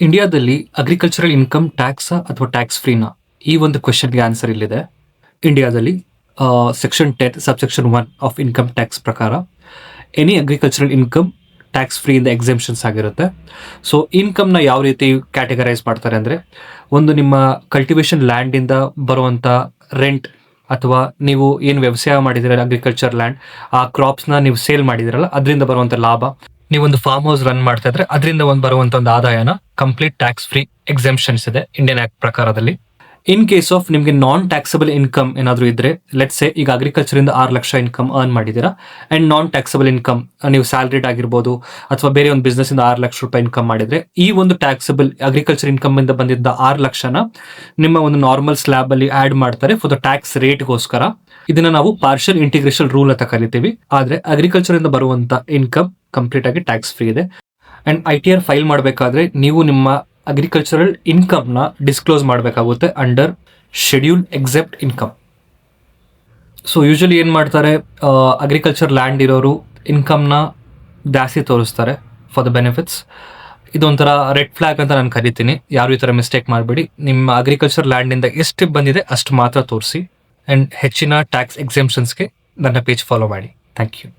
ಇಂಡಿಯಾದಲ್ಲಿ agricultural income tax ಅಥವಾ tax ಫ್ರೀನಾ? ಈ ಒಂದು ಕ್ವೆಶನ್ಗೆ ಆನ್ಸರ್ ಇಲ್ಲಿದೆ. ಇಂಡಿಯಾದಲ್ಲಿ section 10 subsection 1 of income tax ಪ್ರಕಾರ any agricultural income tax free ಇಂದ ಎಕ್ಸೆಂಪ್ಷನ್ಸ್ ಆಗಿರುತ್ತೆ. ಸೊ ಇನ್ಕಮ್ನ ಯಾವ ರೀತಿ ಕ್ಯಾಟಗರೈಸ್ ಮಾಡ್ತಾರೆ ಅಂದರೆ, ಒಂದು ನಿಮ್ಮ ಕಲ್ಟಿವೇಷನ್ ಲ್ಯಾಂಡಿಂದ ಬರುವಂಥ ರೆಂಟ್, ಅಥವಾ ನೀವು ಏನು ವ್ಯವಸಾಯ ಮಾಡಿದಿರಲ್ಲ ಅಗ್ರಿಕಲ್ಚರ್ ಲ್ಯಾಂಡ್, ಆ ಕ್ರಾಪ್ಸ್ನ ನೀವು ಸೇಲ್ ಮಾಡಿದಿರಲ್ಲ ಅದರಿಂದ ಬರುವಂಥ ಲಾಭ, ನೀವೊಂದು ಫಾರ್ಮ್ ಹೌಸ್ ರನ್ ಮಾಡ್ತಾ ಇದ್ರೆ ಅದರಿಂದ ಬರುವಂಥ ಒಂದು ಆದಾಯನ ಕಂಪ್ಲೀಟ್ ಟ್ಯಾಕ್ಸ್ ಫ್ರೀ ಎಕ್ಸೆಂಪ್ಷನ್ಸ್ ಇದೆ ಇಂಡಿಯನ್ ಆಕ್ಟ್ ಪ್ರಕಾರದಲ್ಲಿ. ಇನ್ ಕೇಸ್ ಆಫ್ ನಿಮಗೆ ನಾನ್ ಟ್ಯಾಕ್ಸಬಲ್ ಇನ್ಕಮ್ ಏನಾದರೂ ಇದ್ರೆ, ಲೆಟ್ಸ್ ಸೇ ಈಗ ಅಗ್ರಿಕಲ್ಚರ್ ಇಂದ 6 ಲಕ್ಷ ಇನ್ಕಮ್ ಅರ್ನ್ ಮಾಡಿದ್ದೀರಾ ಅಂಡ್ ನಾನ್ ಟ್ಯಾಕ್ಸಬಲ್ ಇನ್ಕಮ್, ನೀವು ಸ್ಯಾಲ್ರಿಡ್ ಆಗಿರ್ಬೋದು ಅಥವಾ ಬೇರೆ ಒಂದು ಬಿಸ್ನೆಸ್ ಇಂದ 6 ಲಕ್ಷ ರೂಪಾಯಿ ಇನ್ಕಮ್ ಮಾಡಿದ್ರೆ, ಈ ಒಂದು ಟ್ಯಾಕ್ಸಬಲ್ ಅಗ್ರಿಕಲ್ಚರ್ ಇನ್ಕಮ್ ಇಂದ ಬಂದಿದ್ದ 6 ಲಕ್ಷನ ನಿಮ್ಮ ಒಂದು ನಾರ್ಮಲ್ ಸ್ಲ್ಯಾಬ್ ಅಲ್ಲಿ ಆಡ್ ಮಾಡ್ತಾರೆ ಫಾರ್ ದ ಟ್ಯಾಕ್ಸ್ ರೇಟ್ಗೋಸ್ಕರ. ಇದನ್ನ ನಾವು ಪಾರ್ಷಿಯಲ್ ಇಂಟಿಗ್ರೇಷನ್ ರೂಲ್ ಅಂತ ಕರಿತೀವಿ. ಆದ್ರೆ ಅಗ್ರಿಕಲ್ಚರ್ ಇಂದ ಬರುವಂತ ಇನ್ಕಮ್ ಕಂಪ್ಲೀಟ್ ಆಗಿ ಟ್ಯಾಕ್ಸ್ ಫ್ರೀ ಇದೆ. ಅಂಡ್ ITR ಫೈಲ್ ಮಾಡಬೇಕಾದ್ರೆ ನೀವು ನಿಮ್ಮ ಅಗ್ರಿಕಲ್ಚರಲ್ ಇನ್ಕಮ್ನ ಡಿಸ್ಕ್ಲೋಸ್ ಮಾಡಬೇಕಾಗುತ್ತೆ under schedule exempt income. So usually ಏನು ಮಾಡ್ತಾರೆ, ಅಗ್ರಿಕಲ್ಚರ್ ಲ್ಯಾಂಡ್ ಇರೋರು ಇನ್ಕಮ್ನ ಜಾಸ್ತಿ ತೋರಿಸ್ತಾರೆ ಫಾರ್ ದ ಬೆನಿಫಿಟ್ಸ್. ಇದೊಂಥರ ರೆಡ್ ಫ್ಲಾಗ್ ಅಂತ ನಾನು ಕರಿತೀನಿ. ಯಾರು ಈ ಥರ ಮಿಸ್ಟೇಕ್ ಮಾಡಬೇಡಿ. ನಿಮ್ಮ ಅಗ್ರಿಕಲ್ಚರ್ ಲ್ಯಾಂಡಿಂದ ಎಷ್ಟು ಬಂದಿದೆ ಅಷ್ಟು ಮಾತ್ರ ತೋರಿಸಿ. ಆ್ಯಂಡ್ ಹೆಚ್ಚಿನ ಟ್ಯಾಕ್ಸ್ ಎಕ್ಸೆಂಪ್ಷನ್ಸ್ಗೆ ನನ್ನ ಪೇಜ್ ಫಾಲೋ ಮಾಡಿ. Thank you.